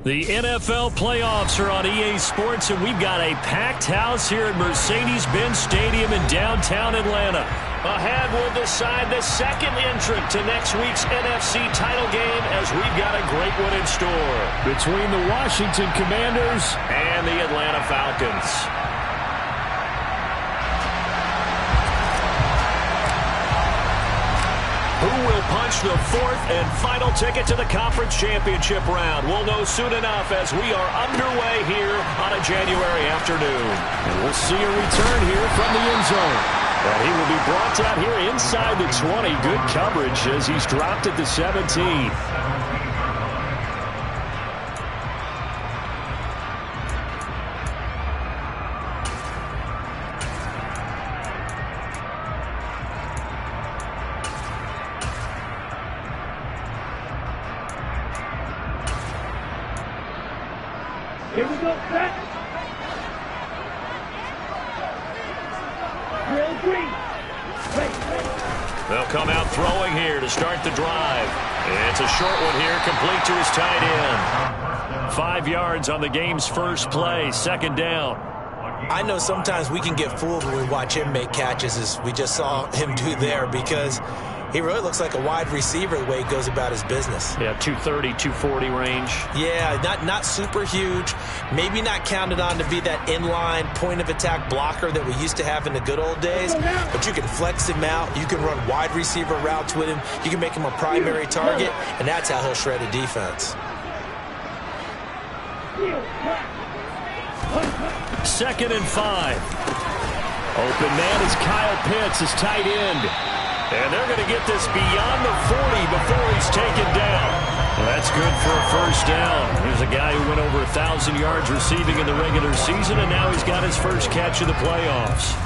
The NFL playoffs are on EA Sports, and we've got a packed house here at Mercedes-Benz Stadium in downtown Atlanta. Ahead will decide the second entrant to next week's NFC title game, as we've got a great one in store between the Washington Commanders and the Atlanta Falcons. Who will punch the fourth and final ticket to the conference championship round? We'll know soon enough as we are underway here on a January afternoon. And we'll see a return here from the end zone. And he will be brought down here inside the 20. Good coverage as he's dropped at the 17. Here we go, set. Drill green. They'll come out throwing here to start the drive. It's a short one here, complete to his tight end. 5 yards on the game's first play, second down. I know sometimes we can get fooled when we watch him make catches, as we just saw him do there, because he really looks like a wide receiver the way he goes about his business. Yeah, 230, 240 range. Yeah, not super huge. Maybe not counted on to be that inline point-of-attack blocker that we used to have in the good old days. But you can flex him out. You can run wide receiver routes with him. You can make him a primary target, and that's how he'll shred a defense. Second and 5. Open man is Kyle Pitts, his tight end. And they're going to get this beyond the 40 before he's taken down. Well, that's good for a first down. Here's a guy who went over 1,000 yards receiving in the regular season, and now he's got his first catch of the playoffs.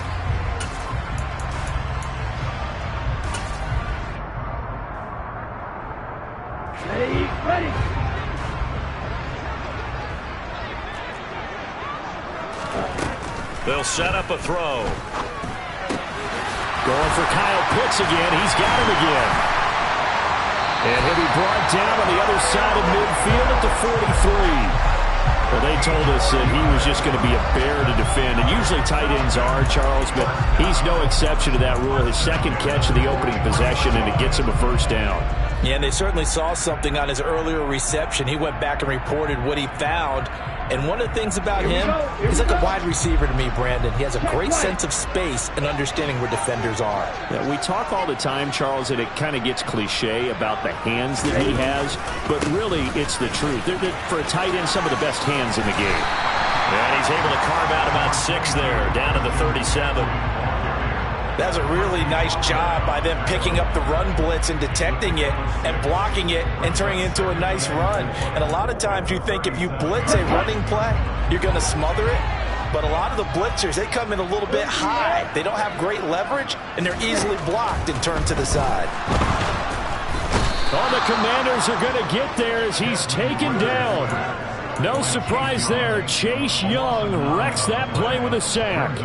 Ready. They'll set up a throw. Going for Kyle Pitts again. He's got him again. And he'll be brought down on the other side of midfield at the 43. Well, they told us that he was just going to be a bear to defend. And usually tight ends are, Charles, but he's no exception to that rule. His second catch of the opening possession, and it gets him a first down. Yeah, and they certainly saw something on his earlier reception. He went back and reported what he found. And one of the things about him, he's like a wide receiver to me, Brandon. He has a great sense of space and understanding where defenders are. Yeah, we talk all the time, Charles, and it kind of gets cliche about the hands that he has, but really it's the truth. They're, for a tight end, some of the best hands in the game. And he's able to carve out about 6 there, down to the 37. That's a really nice job by them picking up the run blitz and detecting it and blocking it and turning it into a nice run. And a lot of times you think if you blitz a running play, you're going to smother it. But a lot of the blitzers, they come in a little bit high. They don't have great leverage, and they're easily blocked and turned to the side. Oh, the Commanders are going to get there as he's taken down. No surprise there. Chase Young wrecks that play with a sack.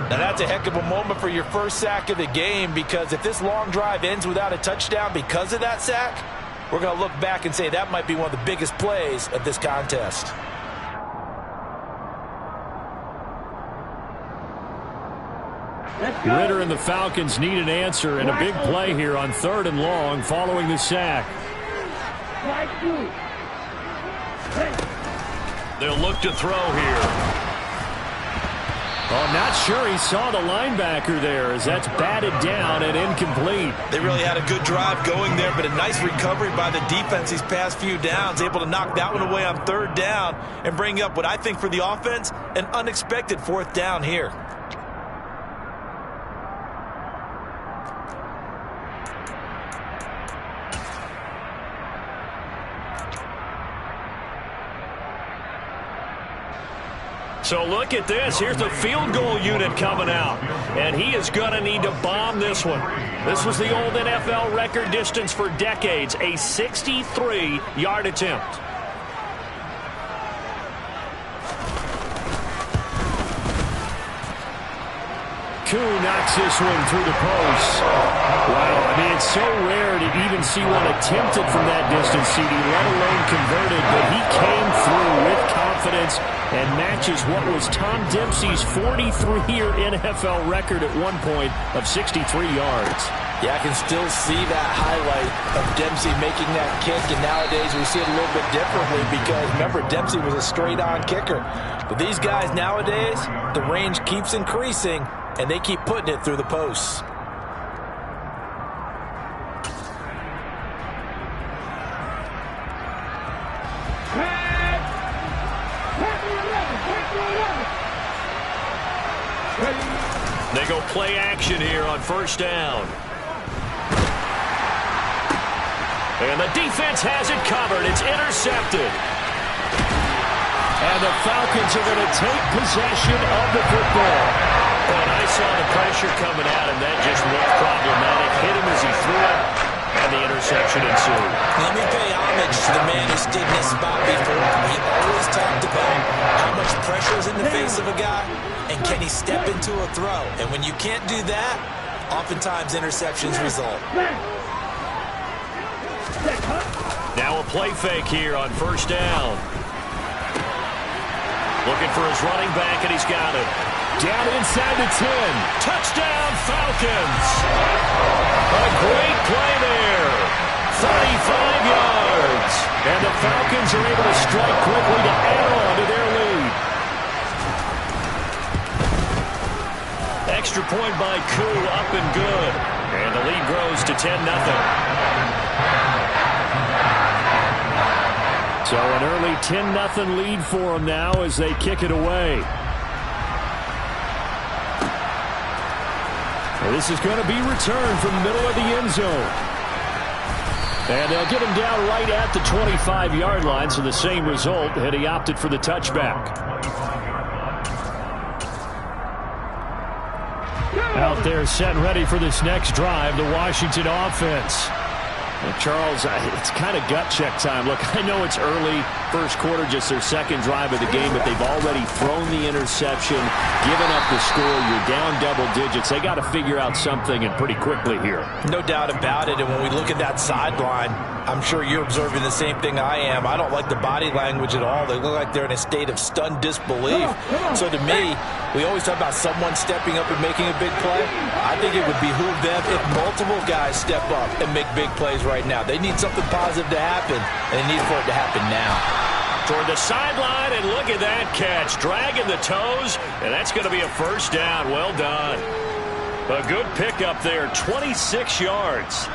Now that's a heck of a moment for your first sack of the game, because if this long drive ends without a touchdown because of that sack, we're going to look back and say that might be one of the biggest plays of this contest. Ritter and the Falcons need an answer, and a big play here on 3rd and long following the sack. They'll look to throw here. Oh, not sure he saw the linebacker there, as that's batted down and incomplete. They really had a good drive going there, but a nice recovery by the defense these past few downs, able to knock that one away on 3rd down and bring up what I think for the offense, an unexpected 4th down here. So look at this. Here's the field goal unit coming out. And he is going to need to bomb this one. This was the old NFL record distance for decades, a 63-yard attempt. Koo knocks this one through the post. Wow, I mean, it's so rare to even see one attempted from that distance, CD, let alone converted, but he came through with confidence and matches what was Tom Dempsey's 43-year NFL record at one point of 63 yards. Yeah, I can still see that highlight of Dempsey making that kick, and nowadays we see it a little bit differently because, remember, Dempsey was a straight-on kicker. But these guys nowadays, the range keeps increasing, and they keep putting it through the posts. They go play action here on first down. And the defense has it covered. It's intercepted. And the Falcons are going to take possession of the football. And I saw the pressure coming at him. That just looked problematic. Hit him as he threw it, and the interception ensued. Let me pay homage to the man who stood in this spot before. He always talked about how much pressure is in the face of a guy, and can he step into a throw. And when you can't do that, oftentimes interceptions result. Now a play fake here on first down. Looking for his running back, and he's got it. Down inside the 10. Touchdown, Falcons. A great play there. 35 yards. And the Falcons are able to strike quickly to add on to their lead. Extra point by Koo, up and good. And the lead grows to 10-0. So an early 10-0 lead for them now as they kick it away. Well, this is going to be returned from the middle of the end zone. And they'll get him down right at the 25-yard line, so the same result had he opted for the touchback. Out there set and ready for this next drive, the Washington offense. Well, Charles, it's kind of gut check time. Look, I know it's early, first quarter, just their second drive of the game, but they've already thrown the interception, given up the score. You're down double digits. They got to figure out something, and pretty quickly here. No doubt about it, and when we look at that sideline, I'm sure you're observing the same thing I am. I don't like the body language at all. They look like they're in a state of stunned disbelief. So to me, we always talk about someone stepping up and making a big play. I think it would behoove them if multiple guys step up and make big plays right now. They need something positive to happen, and they need for it to happen now. Toward the sideline, and look at that catch. Dragging the toes, and that's going to be a first down. Well done. A good pickup there, 26 yards.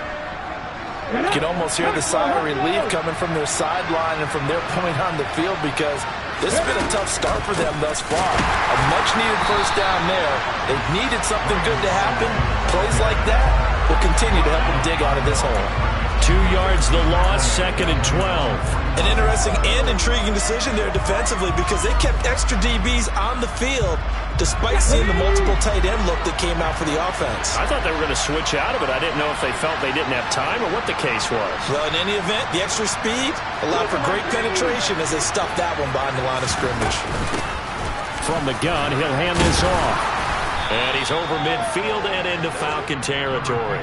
You can almost hear the sigh of relief coming from their sideline and from their point on the field because this has been a tough start for them thus far. A much-needed first down there. They've needed something good to happen. Plays like that will continue to help them dig out of this hole. 2 yards the loss, 2nd and 12. An interesting and intriguing decision there defensively because they kept extra DBs on the field despite seeing the multiple tight end look that came out for the offense. I thought they were going to switch out of it. I didn't know if they felt they didn't have time or what the case was. Well, in any event, the extra speed allowed for great penetration as they stuffed that one behind the line of scrimmage. From the gun, he'll hand this off. And he's over midfield and into Falcon territory.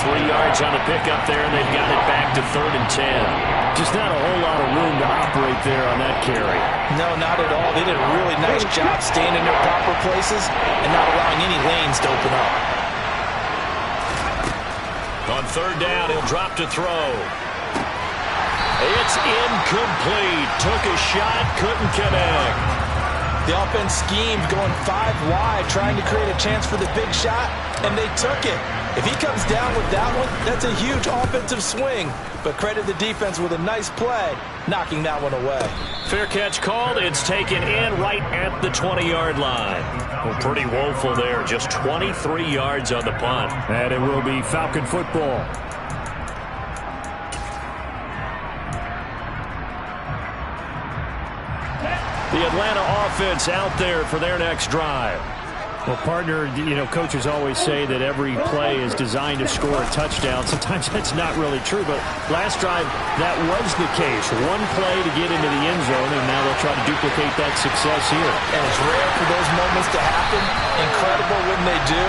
3 yards on the pickup there, and they've got it back to 3rd and 10. Just not a whole lot of room to operate there on that carry. No, not at all. They did a really nice job staying in their proper places and not allowing any lanes to open up. On 3rd down, he'll drop to throw. It's incomplete. Took a shot, couldn't connect. The offense schemed going 5 wide, trying to create a chance for the big shot, and they took it. If he comes down with that one, that's a huge offensive swing. But credit the defense with a nice play, knocking that one away. Fair catch called. It's taken in right at the 20-yard line. Well, pretty woeful there. Just 23 yards on the punt. And it will be Falcon football. The Atlanta offense out there for their next drive. Well, partner, coaches always say that every play is designed to score a touchdown. Sometimes that's not really true, but last drive, that was the case. One play to get into the end zone, and now they'll try to duplicate that success here. And it's rare for those moments to happen. Incredible when they do.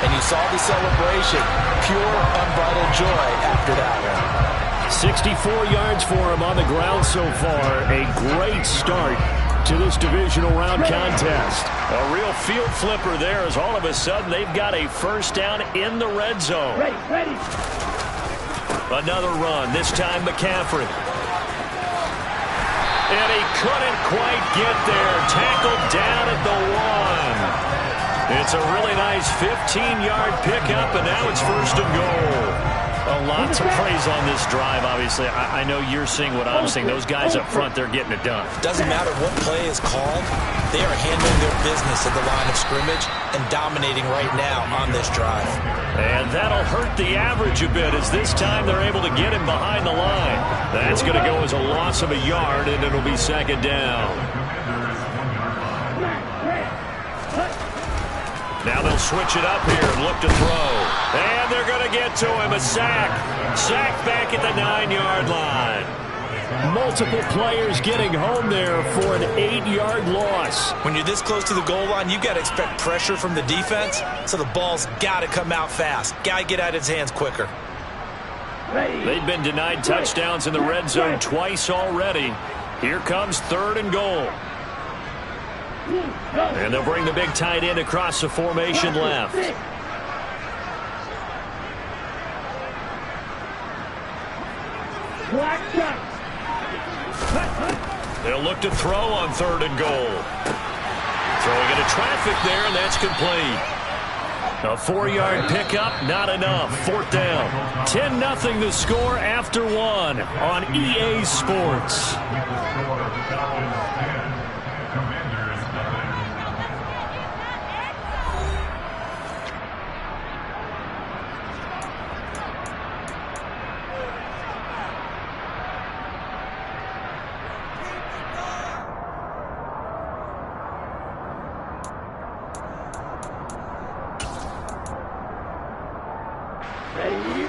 And you saw the celebration. Pure, unbridled joy after that one. 64 yards for him on the ground so far. A great start to this divisional round contest. A real field flipper there as all of a sudden they've got a first down in the red zone. Ready. Another run, this time McCaffrey. And he couldn't quite get there. Tackled down at the 1. It's a really nice 15-yard pickup, and now it's first and goal. A lot to praise on this drive, obviously. I know you're seeing what I'm seeing. Those guys up front, they're getting it done. Doesn't matter what play is called. They are handling their business at the line of scrimmage and dominating right now on this drive. And that'll hurt the average a bit as this time they're able to get him behind the line. That's going to go as a loss of a yard, and it'll be second down. Now they'll switch it up here and look to throw. And they're going to get to him. A sack. Sack back at the 9-yard line. Multiple players getting home there for an 8-yard loss. When you're this close to the goal line, you've got to expect pressure from the defense, so the ball's got to come out fast. Got to get out of his hands quicker. They've been denied touchdowns in the red zone twice already. Here comes third and goal. And they'll bring the big tight end across the formation left. They'll look to throw on third and goal. Throwing into traffic there, and that's complete. A 4-yard pickup, not enough. Fourth down. 10-0 the score after 1 on EA Sports.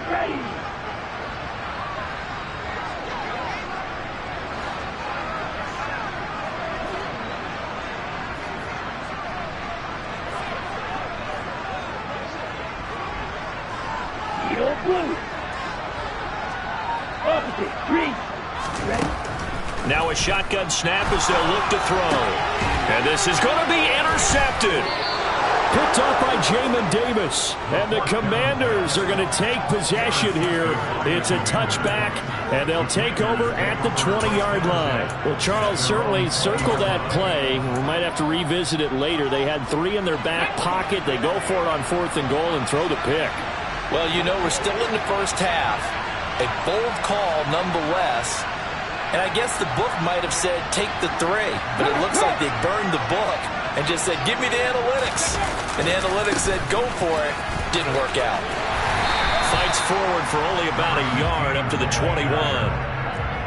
Ready. Yellow blue. Opposite. Green. Ready. Now a shotgun snap as they'll look to throw. And this is going to be intercepted. Picked off by Jamin Davis. And the Commanders are going to take possession here. It's a touchback, and they'll take over at the 20-yard line. Well, Charles, certainly circle that play. We might have to revisit it later. They had 3 in their back pocket. They go for it on fourth and goal and throw the pick. Well, we're still in the first half. A bold call nonetheless. And I guess the book might have said take the 3, but it looks like they burned the book and just said, give me the analytics. And the analytics said, go for it. Didn't work out. Fights forward for only about a yard up to the 21.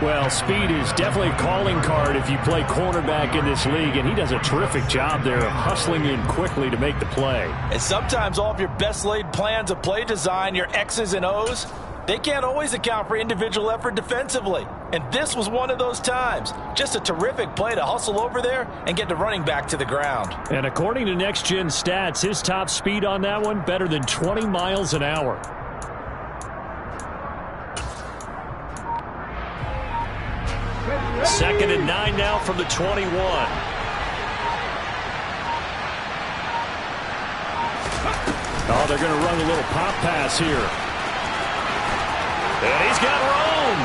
Well, speed is definitely a calling card if you play cornerback in this league, and he does a terrific job there of hustling in quickly to make the play. And sometimes all of your best laid plans of play design, your X's and O's, they can't always account for individual effort defensively. And this was one of those times. Just a terrific play to hustle over there and get the running back to the ground. And according to Next Gen Stats, his top speed on that one, better than 20 miles an hour. Second and 9 now from the 21. Oh, they're going to run a little pop pass here. And he's got room.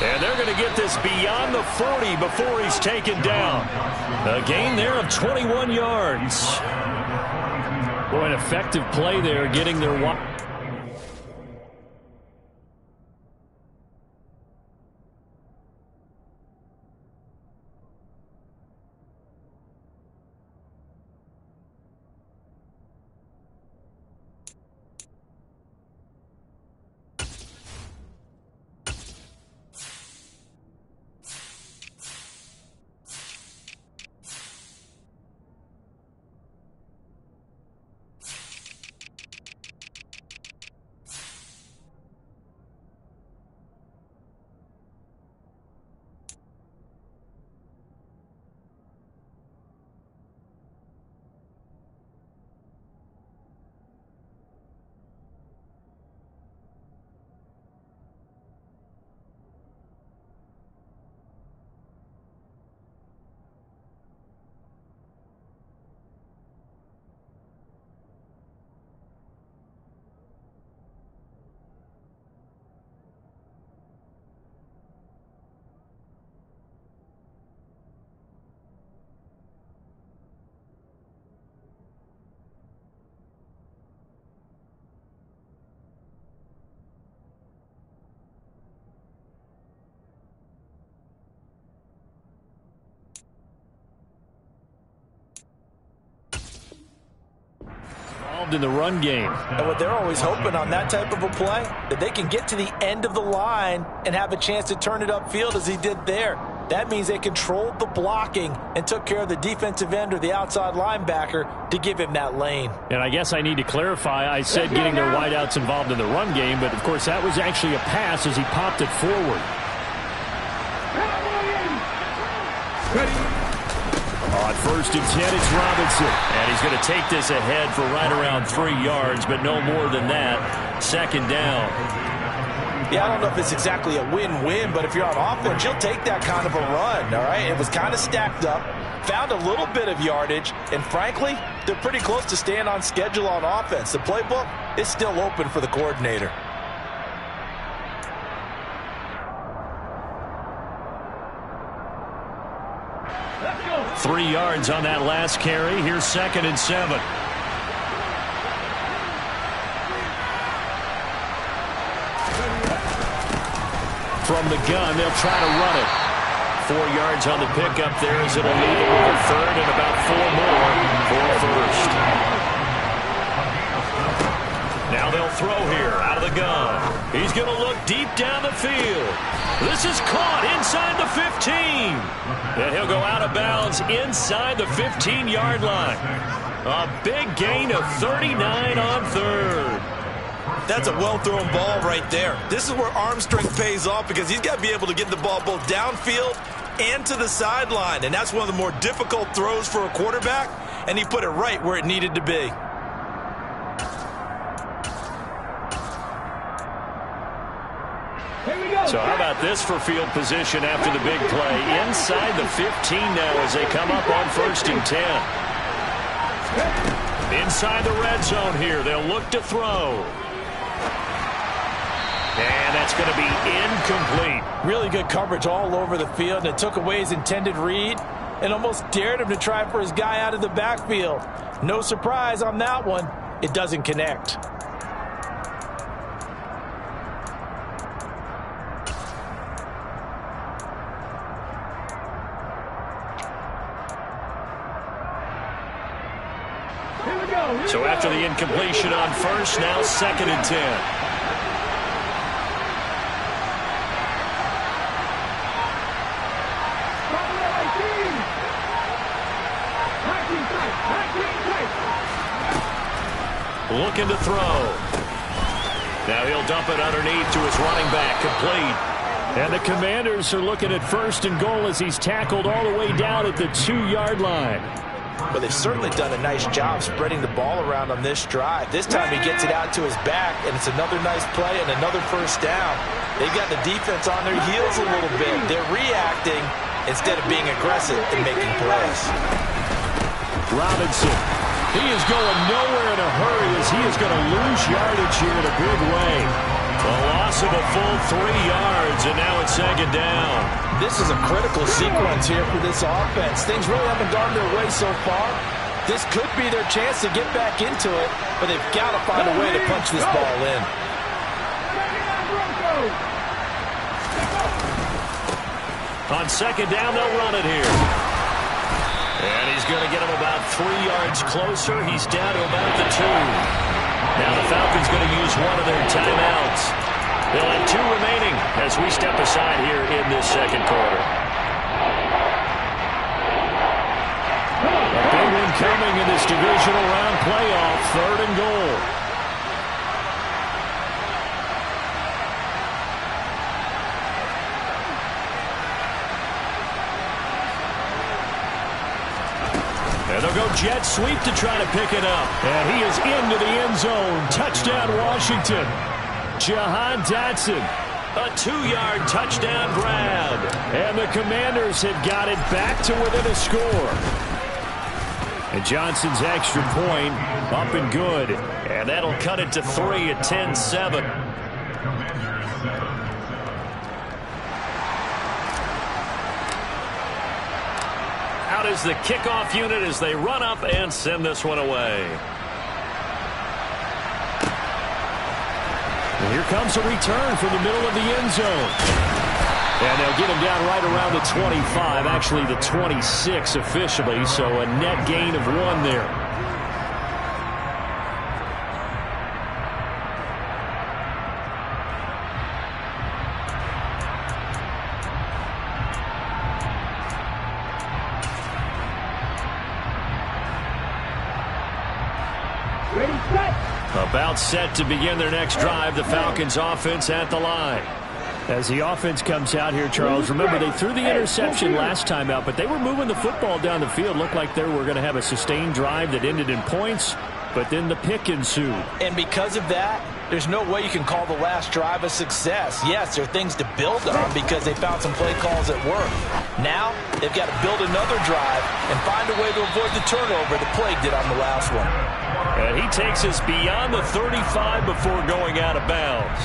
And they're going to get this beyond the 40 before he's taken down. A gain there of 21 yards. Boy, an effective play there, getting their wide. involved in the run game. And what they're always hoping on that type of a play, that they can get to the end of the line and have a chance to turn it upfield as he did there. That means they controlled the blocking and took care of the defensive end or the outside linebacker to give him that lane. And I guess I need to clarify, I said getting their wideouts involved in the run game, but of course that was actually a pass as he popped it forward. On 1st and 10, it's Robinson. And he's going to take this ahead for right around 3 yards, but no more than that. 2nd down. Yeah, I don't know if it's exactly a win-win, but if you're on offense, you'll take that kind of a run, all right? It was kind of stacked up, found a little bit of yardage, and frankly, they're pretty close to staying on schedule on offense. The playbook is still open for the coordinator. Let's go. 3 yards on that last carry. Here's 2nd and 7. From the gun, they'll try to run it. 4 yards on the pickup there as it'll leave it with a 3rd and about 4 more for a 1st. Now they'll throw here out of the gun. He's going to look deep down the field. This is caught inside the 15. And he'll go out of bounds inside the 15-yard line. A big gain of 39 on 3rd. That's a well-thrown ball right there. This is where arm strength pays off because he's got to be able to get the ball both downfield and to the sideline. And that's one of the more difficult throws for a quarterback, and he put it right where it needed to be. Here we go. So how about this for field position after the big play? Inside the 15 now as they come up on 1st and 10. Inside the red zone here. They'll look to throw. And that's going to be incomplete. Really good coverage all over the field, and it took away his intended read and almost dared him to try for his guy out of the backfield. No surprise on that one. It doesn't connect. Here we go. So after the incompletion on 1st, now 2nd and 10. Looking to throw. Now he'll dump it underneath to his running back. Complete. And the Commanders are looking at 1st and goal as he's tackled all the way down at the 2-yard line. But they've certainly done a nice job spreading the ball around on this drive. This time he gets it out to his back, and it's another nice play and another 1st down. They've got the defense on their heels a little bit. They're reacting instead of being aggressive and making plays. Robinson. He is going nowhere in a hurry as he is going to lose yardage here in a big way. A loss of a full 3 yards, and now it's 2nd down. This is a critical sequence here for this offense. Things really haven't gone their way so far. This could be their chance to get back into it, but they've got to find a way to punch this ball in. On 2nd down, they'll run it here. And he's going to get him about 3 yards closer. He's down to about the 2. Now the Falcons going to use one of their timeouts. They'll have 2 remaining as we step aside here in this 2nd quarter. A big one coming in this divisional round playoff. 3rd and goal. And they'll go jet sweep to try to pick it up. And he is into the end zone. Touchdown, Washington. Jahan Dotson. A 2-yard touchdown grab. And the Commanders have got it back to within a score. And Johnson's extra point up and good. And that'll cut it to 3 at 10-7. Out is the kickoff unit as they run up and send this one away. And here comes a return from the middle of the end zone. And they'll get him down right around the 25, actually the 26 officially, so a net gain of 1 there. About set to begin their next drive, the Falcons offense at the line. As the offense comes out here, Charles, remember they threw the interception last time out, but they were moving the football down the field. Looked like they were going to have a sustained drive that ended in points, but then the pick ensued. And because of that, there's no way you can call the last drive a success. Yes, there are things to build on because they found some play calls that work. Now, they've got to build another drive and find a way to avoid the turnover the plague did on the last one. And he takes us beyond the 35 before going out of bounds.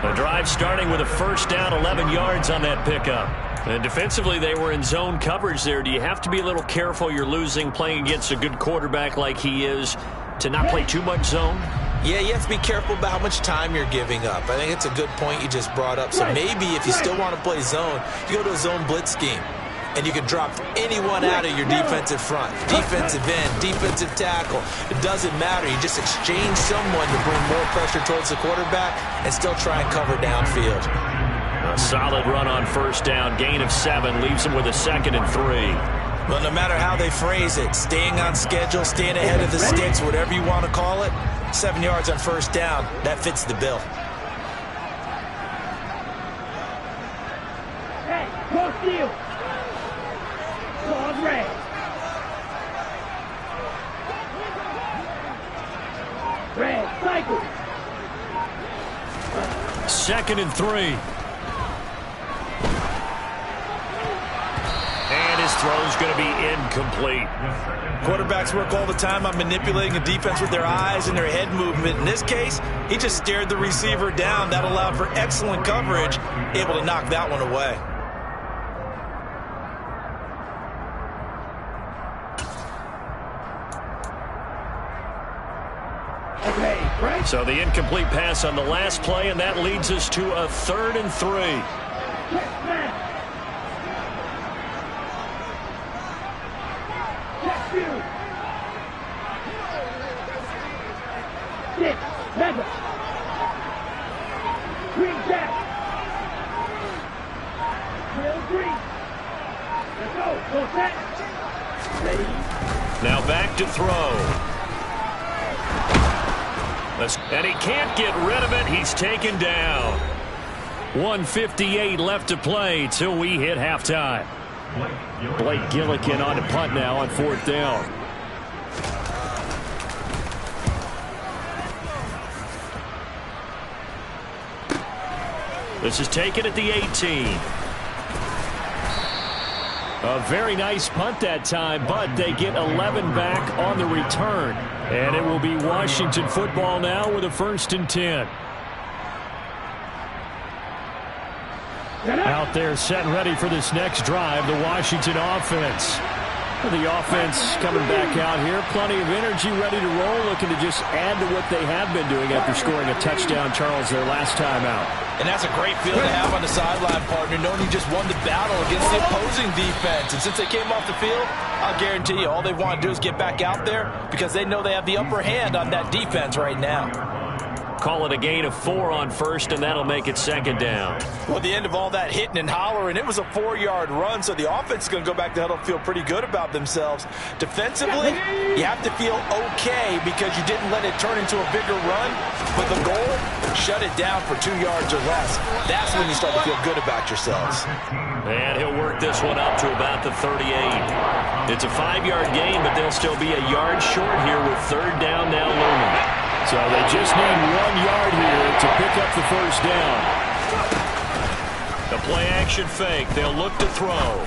The drive starting with a first down, 11 yards on that pickup. And defensively, they were in zone coverage there. Do you have to be a little careful you're losing playing against a good quarterback like he is to not play too much zone? Yeah, you have to be careful about how much time you're giving up. I think it's a good point you just brought up. So maybe if you still want to play zone, you go to a zone blitz scheme. And you can drop anyone out of your defensive front. Defensive end, defensive tackle. It doesn't matter. You just exchange someone to bring more pressure towards the quarterback and still try and cover downfield. A solid run on first down. Gain of 7 leaves them with a 2nd and 3. Well, no matter how they phrase it, staying on schedule, staying ahead of the sticks, whatever you want to call it, 7 yards on first down, that fits the bill. Hey, cross field. Ball red. Red, cycle. 2nd and 3. And his throw's going to be incomplete. Quarterbacks work all the time on manipulating a defense with their eyes and their head movement. In this case, he just stared the receiver down. That allowed for excellent coverage, able to knock that one away. So the incomplete pass on the last play, and that leads us to a 3rd and 3. Now back to throw. And he can't get rid of it. He's taken down. 1:58 left to play till we hit halftime. Blake Gillikin on the punt now on 4th down. This is taken at the 18. A very nice punt that time, but they get 11 back on the return. And it will be Washington football now with a 1st and 10. Out there set and ready for this next drive, the Washington offense. The offense coming back out here. Plenty of energy, ready to roll, looking to just add to what they have been doing after scoring a touchdown, Charles, their last time out. And that's a great feeling to have on the sideline, partner, knowing you just won the battle against the opposing defense. And since they came off the field, I'll guarantee you all they want to do is get back out there because they know they have the upper hand on that defense right now. Call it a gain of 4 on first, and that'll make it 2nd down. Well, at the end of all that hitting and hollering, it was a 4-yard run, so the offense is going to go back to huddle and feel pretty good about themselves. Defensively, you have to feel okay because you didn't let it turn into a bigger run, but the goal, shut it down for 2 yards or less. That's when you start to feel good about yourselves. And he'll work this one up to about the 38. It's a 5-yard gain, but they'll still be a yard short here with 3rd down now looming. So they just need 1 yard here to pick up the first down. The play-action fake. They'll look to throw.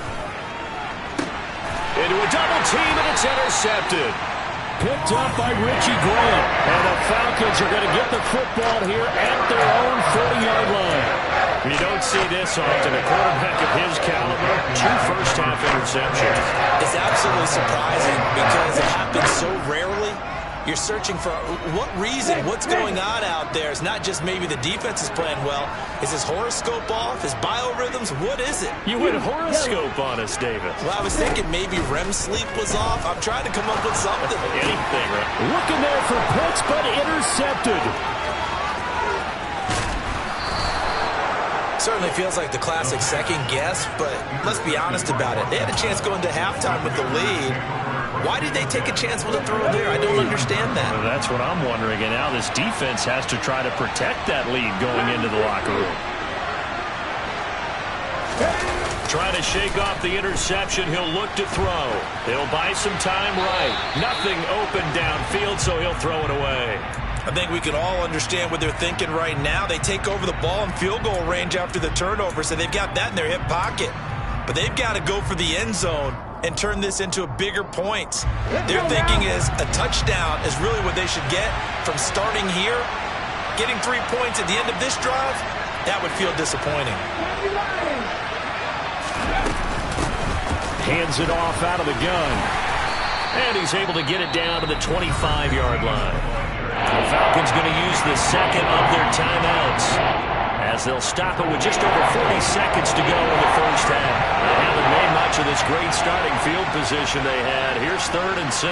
Into a double team, and it's intercepted. Picked up by Richie Graham. And the Falcons are going to get the football here at their own 40-yard line. You don't see this often. A quarterback of his caliber, 2 first-half interceptions. It's absolutely surprising because it happens so rarely. You're searching for what reason, what's going on out there. It's not just maybe the defense is playing well. Is his horoscope off? His biorhythms? What is it? You went horoscope on us, David. Well, I was thinking maybe REM sleep was off. I'm trying to come up with something. Anything, right? Looking there for Pitts, but intercepted. Certainly feels like the classic second guess, but let's be honest about it. They had a chance going to halftime with the lead. Why did they take a chance with a throw there? I don't understand that. Well, that's what I'm wondering. And now this defense has to try to protect that lead going into the locker room. Trying to shake off the interception. He'll look to throw. He'll buy some time right. Nothing open downfield, so he'll throw it away. I think we can all understand what they're thinking right now. They take over the ball in field goal range after the turnover, so they've got that in their hip pocket. But they've got to go for the end zone and turn this into a bigger points. Their thinking is a touchdown is really what they should get from starting here. Getting 3 points at the end of this drive, that would feel disappointing. Hands it off out of the gun. And he's able to get it down to the 25-yard line. The Falcons going to use the second of their timeouts, as they'll stop it with just over 40 seconds to go in the first half. They haven't made much of this great starting field position they had. Here's 3rd and 6.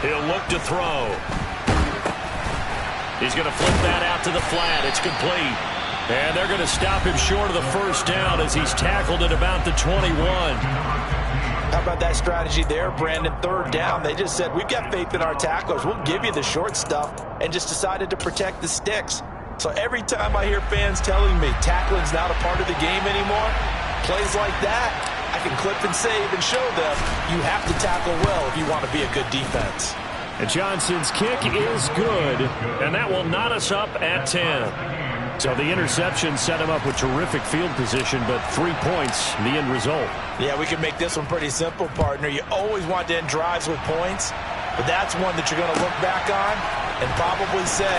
He'll look to throw. He's going to flip that out to the flat. It's complete. And they're going to stop him short of the first down as he's tackled at about the 21. How about that strategy there, Brandon? 3rd down. They just said, we've got faith in our tacklers. We'll give you the short stuff, and just decided to protect the sticks. So every time I hear fans telling me tackling's not a part of the game anymore, plays like that, I can clip and save and show them you have to tackle well if you want to be a good defense. And Johnson's kick is good, and that will knot us up at 10. So the interception set him up with terrific field position, but 3 points, the end result. Yeah, we can make this one pretty simple, partner. You always want to end drives with points, but that's one that you're going to look back on and probably say,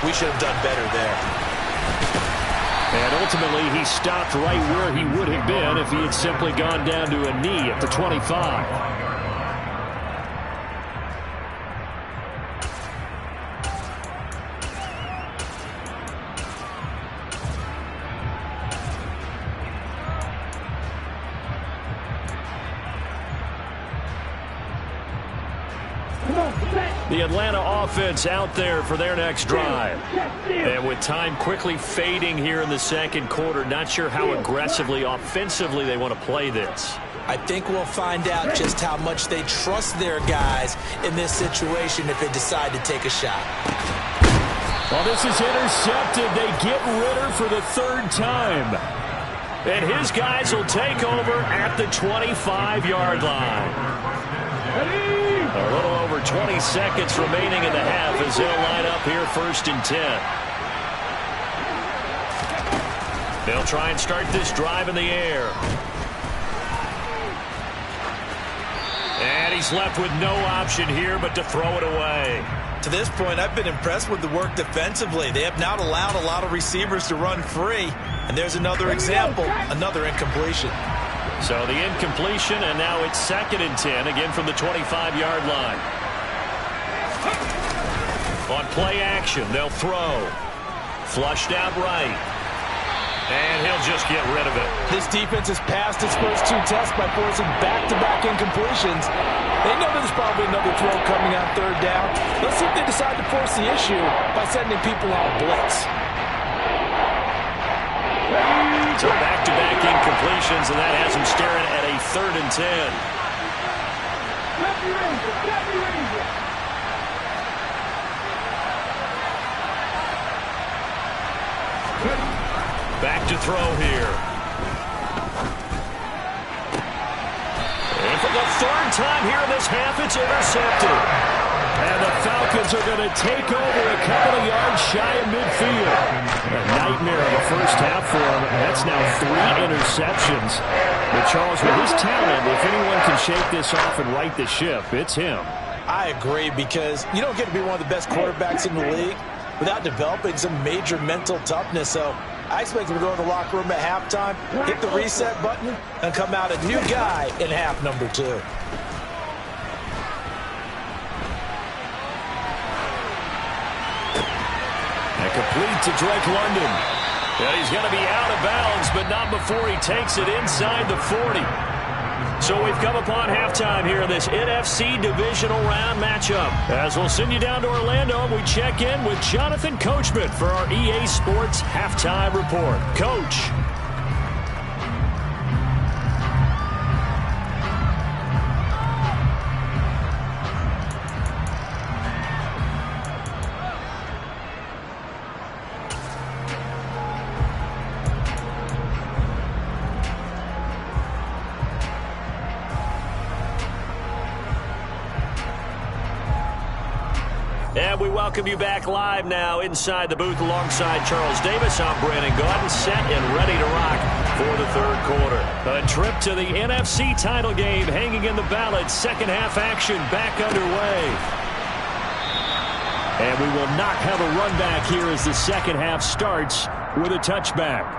we should have done better there. And ultimately, he stopped right where he would have been if he had simply gone down to a knee at the 25. The Atlanta offense out there for their next drive. And with time quickly fading here in the second quarter, not sure how aggressively, offensively they want to play this. I think we'll find out just how much they trust their guys in this situation if they decide to take a shot. Well, this is intercepted. They get Ritter for the 3rd time. And his guys will take over at the 25-yard line. A little over 20 seconds remaining in the half as they'll line up here 1st and 10. They'll try and start this drive in the air. And he's left with no option here but to throw it away. To this point, I've been impressed with the work defensively. They have not allowed a lot of receivers to run free. And there's another example, another incompletion. So the incompletion, and now it's 2nd and 10, again from the 25-yard line. On play action, they'll throw. Flushed out right. And he'll just get rid of it. This defense has passed its first 2 tests by forcing back-to-back incompletions. They know there's probably another throw coming on 3rd down. Let's see if they decide to force the issue by sending people on a blitz. So back-to-back incompletions, and that has him staring at a 3rd and 10. Back to throw here. And for the 3rd time here in this half, it's intercepted. And the Falcons are going to take over a couple of yards shy of midfield. A nightmare of a first half for him. That's now 3 interceptions. But Charles, with his talent, if anyone can shake this off and right the ship, it's him. I agree, because you don't get to be one of the best quarterbacks in the league without developing some major mental toughness. So I expect him to go to the locker room at halftime, hit the reset button, and come out a new guy in half number 2. And complete to Drake London. And he's going to be out of bounds, but not before he takes it inside the 40. So we've come upon halftime here in this NFC divisional round matchup. As we'll send you down to Orlando, and we check in with Jonathan Coachman for our EA Sports Halftime Report. Coach. And we welcome you back live now inside the booth alongside Charles Davis. I'm Brandon Gaudin, set and ready to rock for the third quarter. A trip to the NFC title game hanging in the balance. Second half action back underway. And we will not have a run back here as the second half starts with a touchback.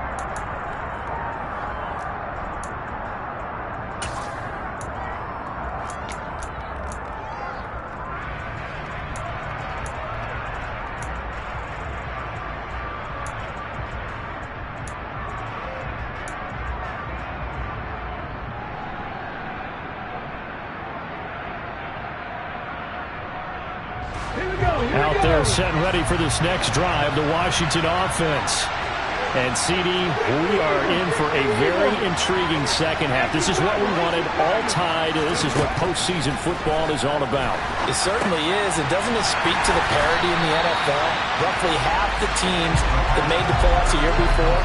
Out there set and ready for this next drive, the Washington offense. And CD, we are in for a very intriguing second half. This is what we wanted, all tied. This is what postseason football is all about. It certainly is. And doesn't it speak to the parity in the NFL? Roughly half the teams that made the playoffs the year before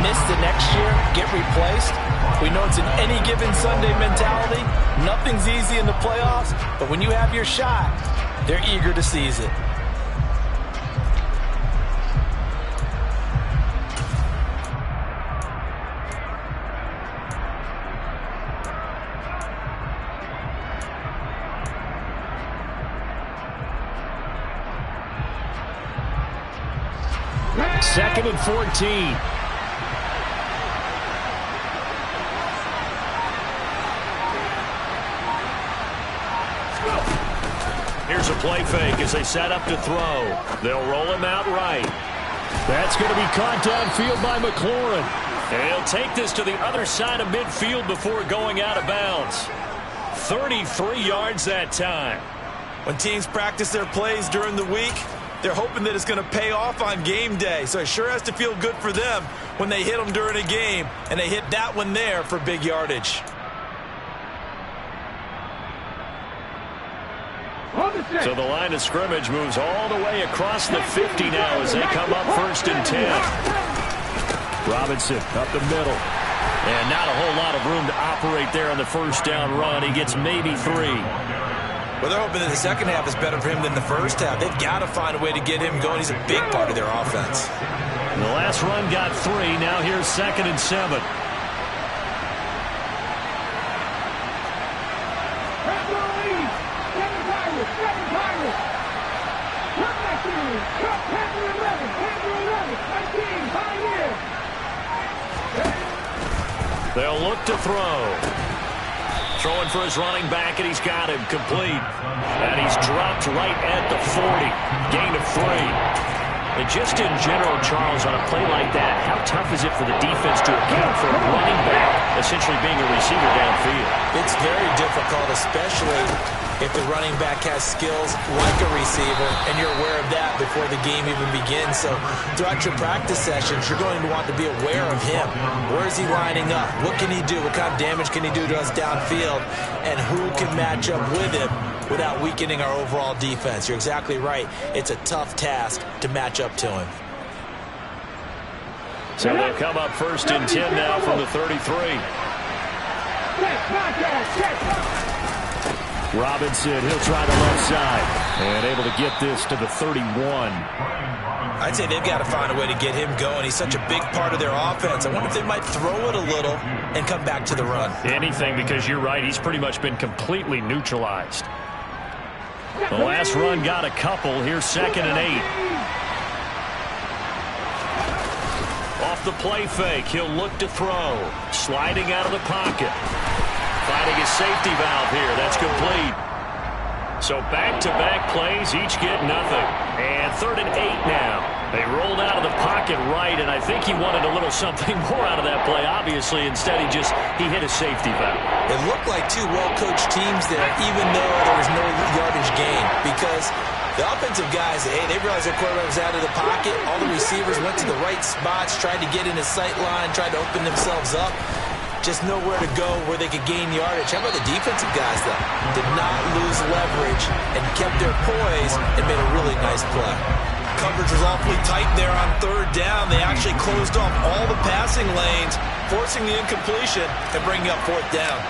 miss the next year, get replaced. We know it's an any given Sunday mentality. Nothing's easy in the playoffs, but when you have your shot, they're eager to seize it. Second and 14. Here's a play fake as they set up to throw. They'll roll him out right. That's going to be caught downfield by McLaurin. And he'll take this to the other side of midfield before going out of bounds. 33 yards that time. When teams practice their plays during the week, they're hoping that it's going to pay off on game day. So it sure has to feel good for them when they hit them during a game, and they hit that one there for big yardage. So the line of scrimmage moves all the way across the 50 now as they come up 1st and 10. Robinson up the middle. And not a whole lot of room to operate there on the first down run. He gets maybe 3. Well, they're hoping that the second half is better for him than the first half. They've got to find a way to get him going. He's a big part of their offense. The last run got 3. Now here's 2nd and 7. They'll look to throw. Throwing for his running back, and he's got him complete. And he's dropped right at the 40. Gain of 3. And just in general, Charles, on a play like that, how tough is it for the defense to account for a running back essentially being a receiver downfield? It's very difficult, especially if the running back has skills like a receiver, and you're aware of that before the game even begins. So throughout your practice sessions, you're going to want to be aware of him. Where is he lining up? What can he do? What kind of damage can he do to us downfield? And who can match up with him without weakening our overall defense? You're exactly right. It's a tough task to match up to him. So they'll come up 1st and 10 now from the 33. Robinson, he'll try the left side. And able to get this to the 31. I'd say they've got to find a way to get him going. He's such a big part of their offense. I wonder if they might throw it a little and come back to the run. Anything, because you're right. He's pretty much been completely neutralized. The last run got a couple. Here's 2nd and 8. Off the play fake, he'll look to throw. Sliding out of the pocket. Finding his safety valve here. That's complete. So back-to-back plays, each get nothing. And 3rd and 8 now. They rolled out of the pocket right, and I think he wanted a little something more out of that play, obviously. Instead, he hit a safety valve. It looked like two well-coached teams there, even though there was no yardage gain, because the offensive guys, they realized their quarterback was out of the pocket. All the receivers went to the right spots, tried to get in his sight line, tried to open themselves up. Just nowhere to go where they could gain yardage. How about the defensive guys, though? Did not lose leverage and kept their poise and made a really nice play. Coverage was awfully tight there on 3rd down. They actually closed off all the passing lanes, forcing the incompletion and bringing up 4th down.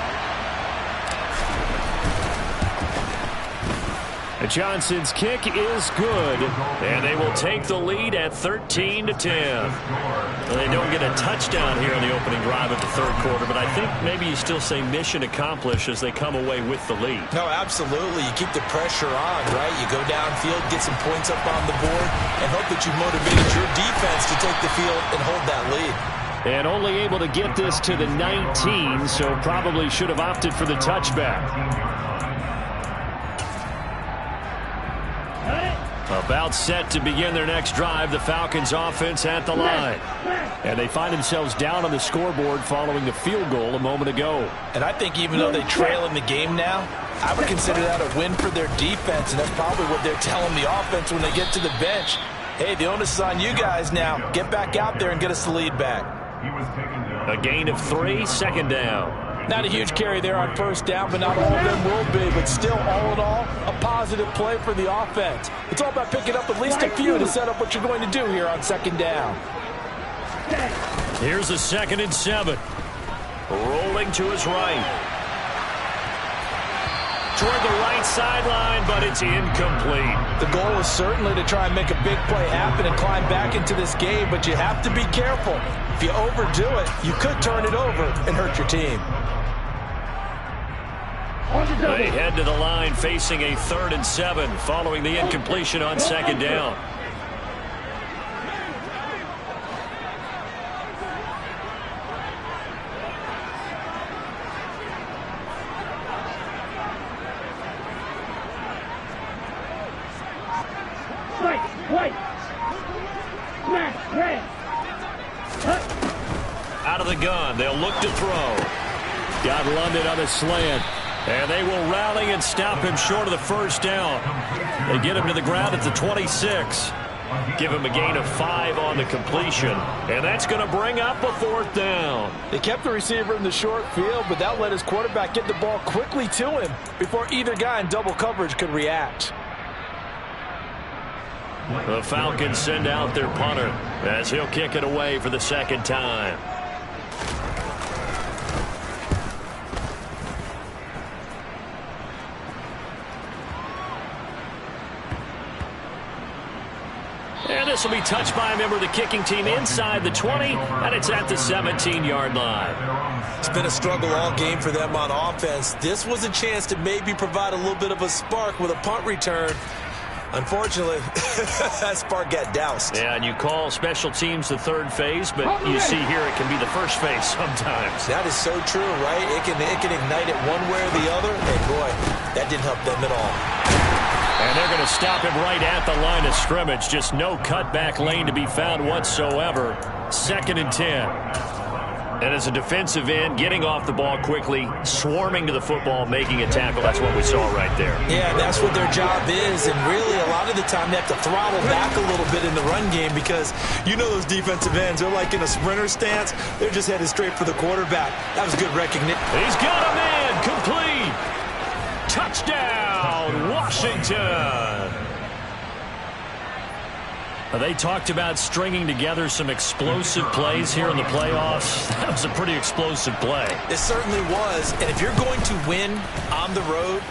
Johnson's kick is good, and they will take the lead at 13-10. Well, they don't get a touchdown here in the opening drive of the third quarter, but I think maybe you still say mission accomplished as they come away with the lead. No, absolutely. You keep the pressure on, right? You go downfield, get some points up on the board, and hope that you motivated your defense to take the field and hold that lead. And only able to get this to the 19, so probably should have opted for the touchback. About set to begin their next drive, the Falcons offense at the line. And they find themselves down on the scoreboard following the field goal a moment ago. And I think even though they trail in the game now, I would consider that a win for their defense, and that's probably what they're telling the offense when they get to the bench. Hey, the onus is on you guys now. Get back out there and get us the lead back. A gain of 3, second down. Not a huge carry there on first down, but not all of them will be. But still, all in all, a positive play for the offense. It's all about picking up at least a few to set up what you're going to do here on second down. Here's a 2nd and 7. Rolling to his right. Toward the right sideline, but it's incomplete. The goal is certainly to try and make a big play happen and climb back into this game, but you have to be careful. If you overdo it, you could turn it over and hurt your team. They head to the line facing a 3rd and 7 following the incompletion on second down. Out of the gun, they'll look to throw. Got London on a slant. And they will rally and stop him short of the first down. They get him to the ground at the 26. Give him a gain of 5 on the completion. And that's going to bring up a 4th down. They kept the receiver in the short field, but that let his quarterback get the ball quickly to him before either guy in double coverage could react. The Falcons send out their punter as he'll kick it away for the 2nd time. And this will be touched by a member of the kicking team inside the 20, and it's at the 17-yard line. It's been a struggle all game for them on offense. This was a chance to maybe provide a little bit of a spark with a punt return. Unfortunately, that spark got doused. Yeah, and you call special teams the 3rd phase, but you see here it can be the 1st phase sometimes. That is so true, right? It can ignite it one way or the other. And boy, that didn't help them at all. And they're going to stop him right at the line of scrimmage. Just no cutback lane to be found whatsoever. 2nd and 10. And as a defensive end, getting off the ball quickly, swarming to the football, making a tackle. That's what we saw right there. Yeah, that's what their job is. And really, a lot of the time, they have to throttle back a little bit in the run game because you know those defensive ends. They're like in a sprinter stance. They're just headed straight for the quarterback. That was good recognition. He's got a man. Complete. Touchdown, Washington. They talked about stringing together some explosive plays here in the playoffs. That was a pretty explosive play. It certainly was. And if you're going to win on the road,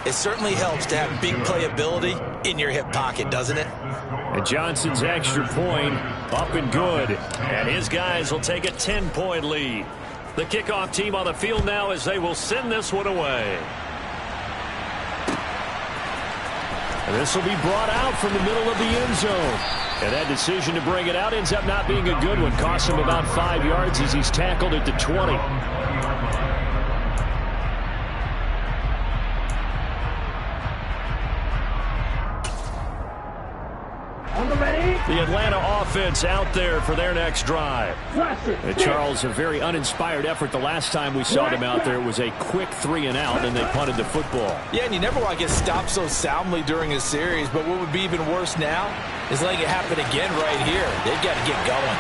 it certainly helps to have big playability in your hip pocket, doesn't it? And Johnson's extra point up and good. And his guys will take a 10-point lead. The kickoff team on the field now as they will send this one away. And this will be brought out from the middle of the end zone. And that decision to bring it out ends up not being a good one. Costs him about 5 yards as he's tackled at the 20. The Atlanta offense out there for their next drive. And Charles, a very uninspired effort the last time we saw them out there. It was a quick 3-and-out, and they punted the football. Yeah, and you never want to get stopped so soundly during a series, but what would be even worse now is letting it happen again right here. They've got to get going.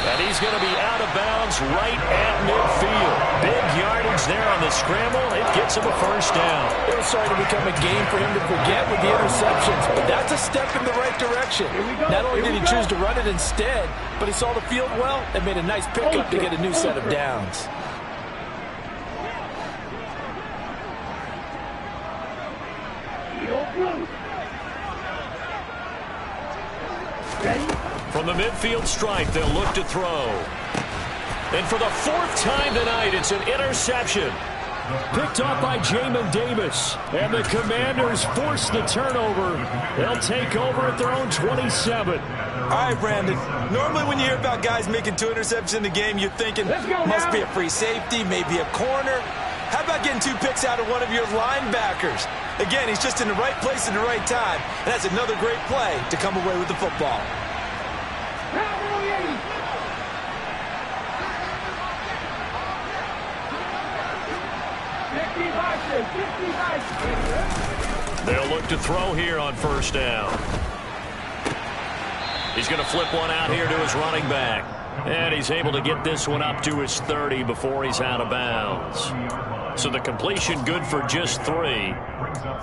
And he's going to be out of bounds right at midfield. Big yardage there on the scramble. It gets him a first down. It was starting to become a game for him to forget with the interceptions, but that's a step in the right direction. Not only did he choose to run it instead, but he saw the field well and made a nice pickup to get a new set of downs. From the midfield stripe, they'll look to throw. And for the fourth time tonight, it's an interception. Picked off by Jamin Davis. And the Commanders force the turnover. They'll take over at their own 27. All right, Brandon. Normally when you hear about guys making 2 interceptions in the game, you're thinking must be a free safety, maybe a corner. How about getting 2 picks out of one of your linebackers? Again, he's just in the right place at the right time. And that's another great play to come away with the football. They'll look to throw here on first down. He's going to flip one out here to his running back. And he's able to get this one up to his 30 before he's out of bounds. So the completion good for just 3.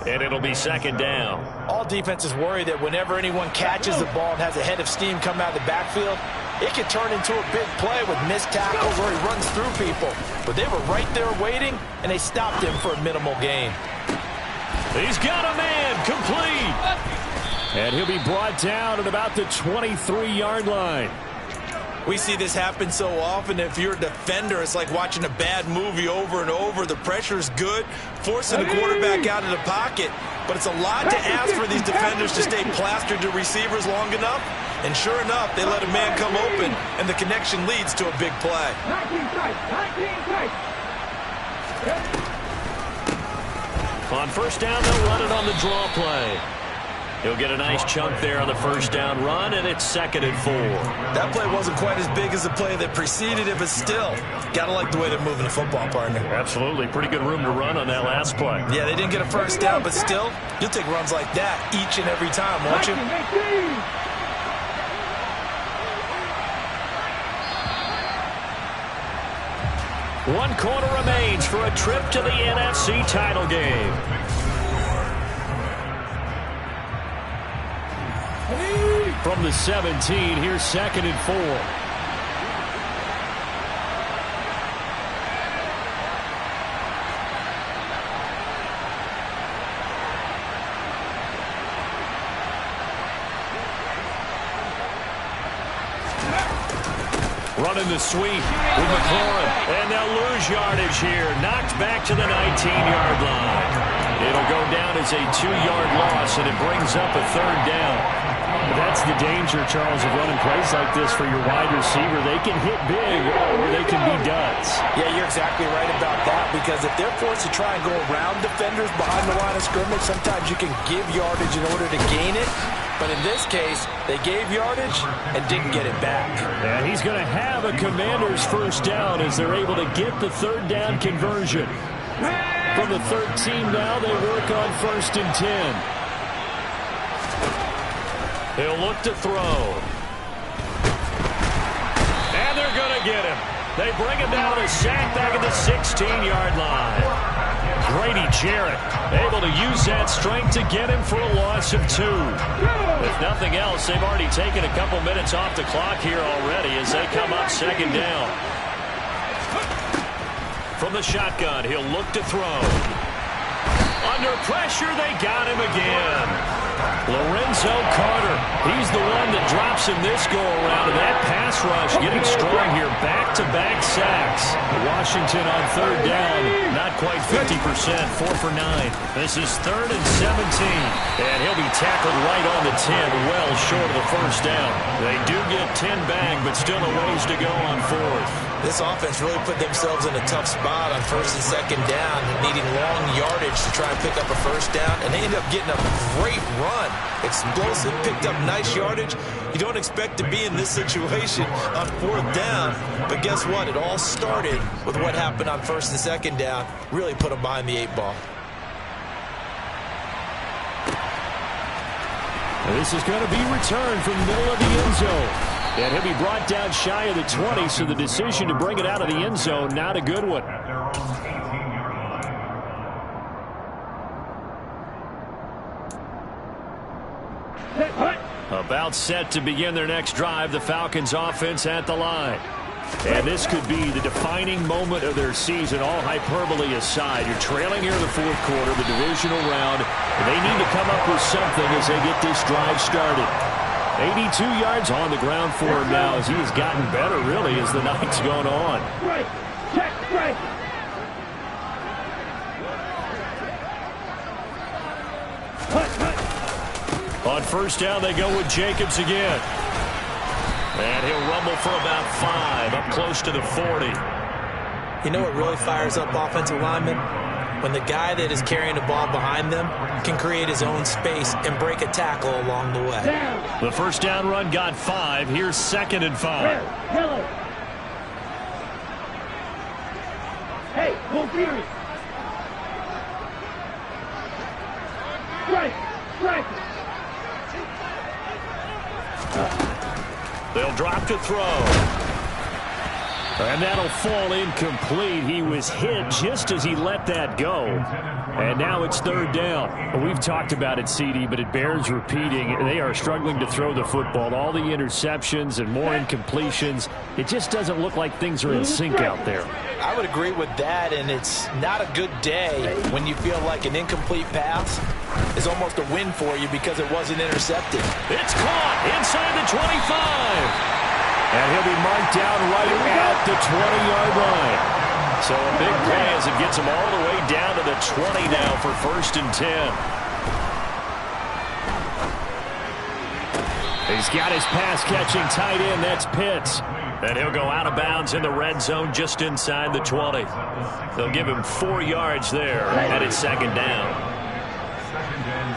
And it'll be second down. All defenses worry that whenever anyone catches the ball and has a head of steam coming out of the backfield, it can turn into a big play with missed tackles or he runs through people. But they were right there waiting, and they stopped him for a minimal gain. He's got a man, complete. And he'll be brought down at about the 23-yard line. We see this happen so often. If you're a defender, it's like watching a bad movie over and over. The pressure is good, forcing the quarterback out of the pocket. But it's a lot to ask for these defenders to stay plastered to receivers long enough. And sure enough, they let a man come open, and the connection leads to a big play. On first down, they'll run it on the draw play. He'll get a nice chunk there on the first down run, and it's 2nd and 4. That play wasn't quite as big as the play that preceded it, but still, gotta like the way they're moving the football, partner. Absolutely. Pretty good room to run on that last play. Yeah, they didn't get a first down, but still, you'll take runs like that each and every time, won't you? One quarter remains for a trip to the NFC title game. From the 17, here's 2nd and 4. Running the sweep with McLaurin. And they'll lose yardage here. Knocked back to the 19-yard line. It'll go down as a 2-yard loss, and it brings up a 3rd down. That's the danger, Charles, of running plays like this for your wide receiver. They can hit big or they can be duds. Yeah, you're exactly right about that, because if they're forced to try and go around defenders behind the line of scrimmage, sometimes you can give yardage in order to gain it. But in this case, they gave yardage and didn't get it back. And he's going to have a Commander's first down as they're able to get the 3rd down conversion. From the 13 now, they work on 1st and 10. They'll look to throw. And they're going to get him. They bring him down a sack back at the 16-yard line. Grady Jarrett able to use that strength to get him for a loss of 2. If nothing else, they've already taken a couple minutes off the clock here already as they come up 2nd down. From the shotgun, he'll look to throw. Under pressure, they got him again. Lorenzo Carter, he's the one that drops him this go-around, and that pass rush getting strong here. Back-to-back sacks. Washington on 3rd down, not quite 50%, 4 for 9. This is 3rd and 17, and he'll be tackled right on the 10, well short of the first down. They do get 10 back, but still a ways to go on 4th. This offense really put themselves in a tough spot on 1st and 2nd down, needing long yardage to try and pick up a first down, and they end up getting a great run. Explosive, picked up nice yardage. You don't expect to be in this situation on 4th down, but guess what? It all started with what happened on 1st and 2nd down. Really put them behind the 8 ball. This is going to be returned from the middle of the end zone. And he'll be brought down shy of the 20, so the decision to bring it out of the end zone, not a good one. About set to begin their next drive, the Falcons offense at the line. And this could be the defining moment of their season, all hyperbole aside. You're trailing here in the fourth quarter, the divisional round, and they need to come up with something as they get this drive started. 82 yards on the ground for him now as he has gotten better, really, as the night's gone on. Strike. Check. Strike. On first down, they go with Jacobs again. And he'll rumble for about 5, up close to the 40. You know what really fires up offensive linemen? When the guy that is carrying the ball behind them can create his own space and break a tackle along the way. Down. The first down run got 5. Here's 2nd and 5. Hello. Hey, go Fury. Strike. Strike. They'll drop to throw. And that'll fall incomplete. He was hit just as he let that go. And now it's 3rd down. We've talked about it, CD, but it bears repeating. They are struggling to throw the football. All the interceptions and more incompletions. It just doesn't look like things are in sync out there. I would agree with that, and it's not a good day when you feel like an incomplete pass is almost a win for you because it wasn't intercepted. It's caught inside the 25. And he'll be marked down right at the 20-yard line. So a big play as it gets him all the way down to the 20 now for 1st and 10. He's got his pass-catching tight end. That's Pitts. And he'll go out of bounds in the red zone just inside the 20. They'll give him 4 yards there, and it's 2nd down.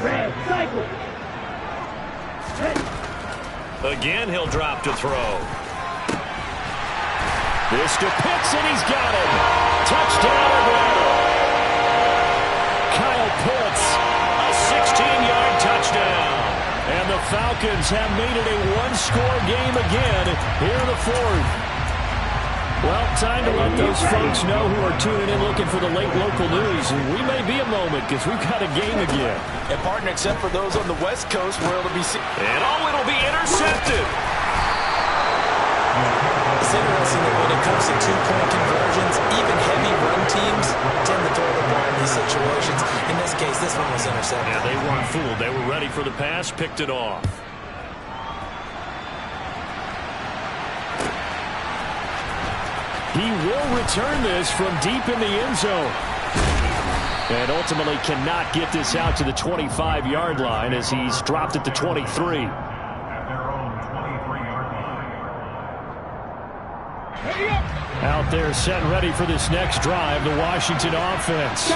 Red cycle. Again, he'll drop to throw. This to Pitts, and he's got it. Touchdown, Atlanta. Kyle Pitts, a 16-yard touchdown. And the Falcons have made it a one-score game again here in the 4th. Well, time to let those folks know who are tuning in looking for the late local news. And we may be a moment because we've got a game again. And partner, except for those on the West Coast, where it'll be... And it'll be intercepted. It's interesting that when it comes to two-point conversions, even heavy run teams tend to throw the ball in these situations. In this case, this one was intercepted. Yeah, they weren't fooled. They were ready for the pass, picked it off. He will return this from deep in the end zone. And ultimately cannot get this out to the 25-yard line as he's dropped at the 23. Out there set and ready for this next drive, the Washington offense.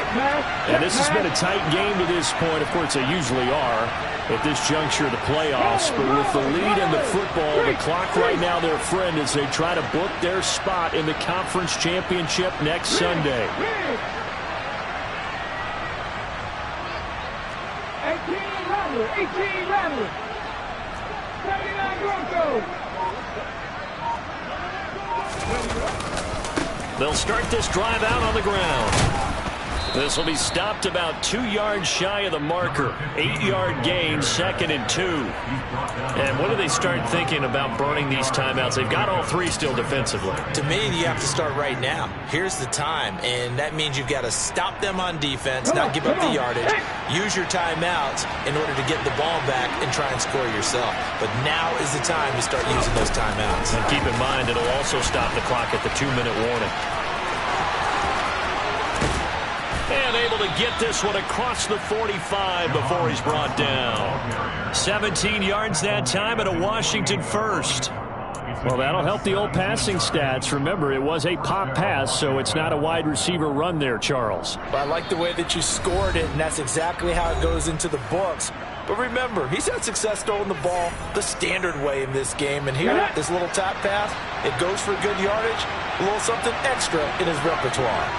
And this has been a tight game to this point. Of course, they usually are at this juncture of the playoffs. But with the lead in the football, the clock right now their friend as they try to book their spot in the conference championship next Sunday. 18 Rattler. 79 Broncos. They'll start this drive out on the ground. This will be stopped about 2 yards shy of the marker. 8-yard gain, 2nd and 2. And when do they start thinking about burning these timeouts? They've got all 3 still defensively. To me, you have to start right now. Here's the time, and that means you've got to stop them on defense, not give up the yardage, use your timeouts in order to get the ball back and try and score yourself. But now is the time to start using those timeouts. And keep in mind, it'll also stop the clock at the 2-minute warning. And able to get this one across the 45 before he's brought down. 17 yards that time and a Washington first. Well, that'll help the old passing stats. Remember, it was a pop pass, so it's not a wide receiver run there, Charles. Well, I like the way that you scored it, and that's exactly how it goes into the books. But remember, he's had success throwing the ball the standard way in this game. And here, this little top pass, it goes for good yardage, a little something extra in his repertoire.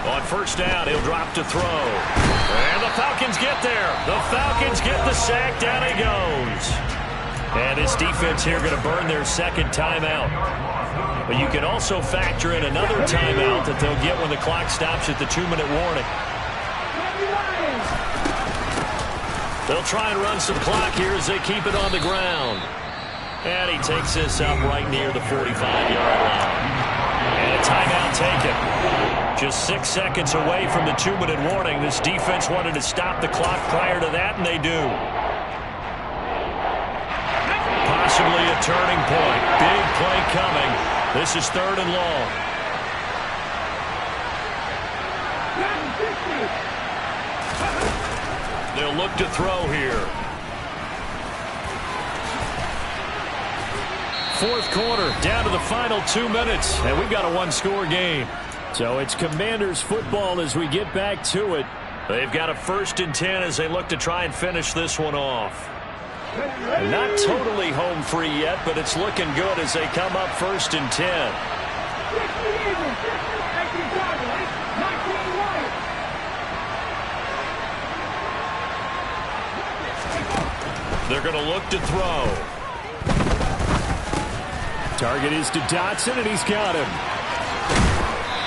On first down, he'll drop to throw. And the Falcons get there. The Falcons get the sack. Down he goes. And his defense here going to burn their second timeout. But you can also factor in another timeout that they'll get when the clock stops at the 2-minute warning. They'll try and run some clock here as they keep it on the ground. And he takes this up right near the 45-yard line. And a timeout taken. Just 6 seconds away from the 2-minute warning. This defense wanted to stop the clock prior to that, and they do. Possibly a turning point. Big play coming. This is 3rd and long. They'll look to throw here. 4th quarter, down to the final 2 minutes, and we've got a one-score game. So it's Commanders football as we get back to it. They've got a 1st and 10 as they look to try and finish this one off. Not totally home free yet, but it's looking good as they come up 1st and 10. They're going to look to throw. Target is to Dotson, and he's got him.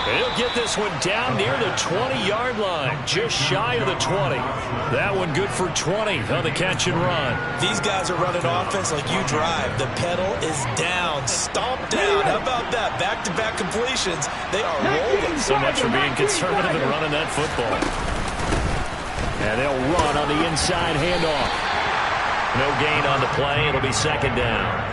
He'll get this one down near the 20-yard line, just shy of the 20. That one good for 20 on the catch and run. These guys are running offense like you drive. The pedal is down, stomped down. How about that? Back-to-back completions. They are rolling. So much for being conservative and running that football. And they'll run on the inside handoff. No gain on the play. It'll be 2nd down.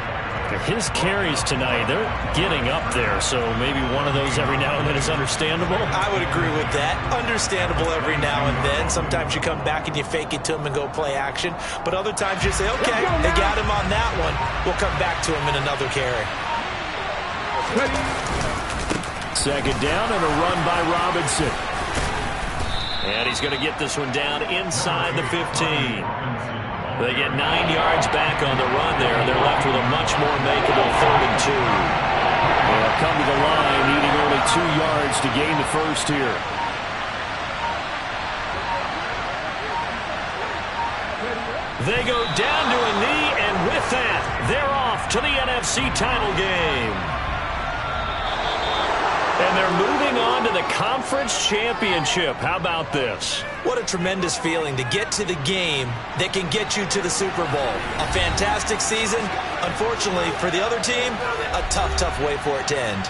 His carries tonight, they're getting up there, so maybe one of those every now and then is understandable. I would agree with that. Understandable every now and then. Sometimes you come back and you fake it to him and go play action. But other times you say, okay, they got him on that one. We'll come back to him in another carry. 2nd down and a run by Robinson. And he's going to get this one down inside the 15. They get 9 yards back on the run there. They're left with a much more makeable 3rd and 2. They'll come to the line, needing only 2 yards to gain the 1st here. They go down to a knee, and with that, they're off to the NFC title game. And they're moving on to the conference championship. How about this? What a tremendous feeling to get to the game that can get you to the Super Bowl. A fantastic season. Unfortunately, for the other team, a tough, tough way for it to end.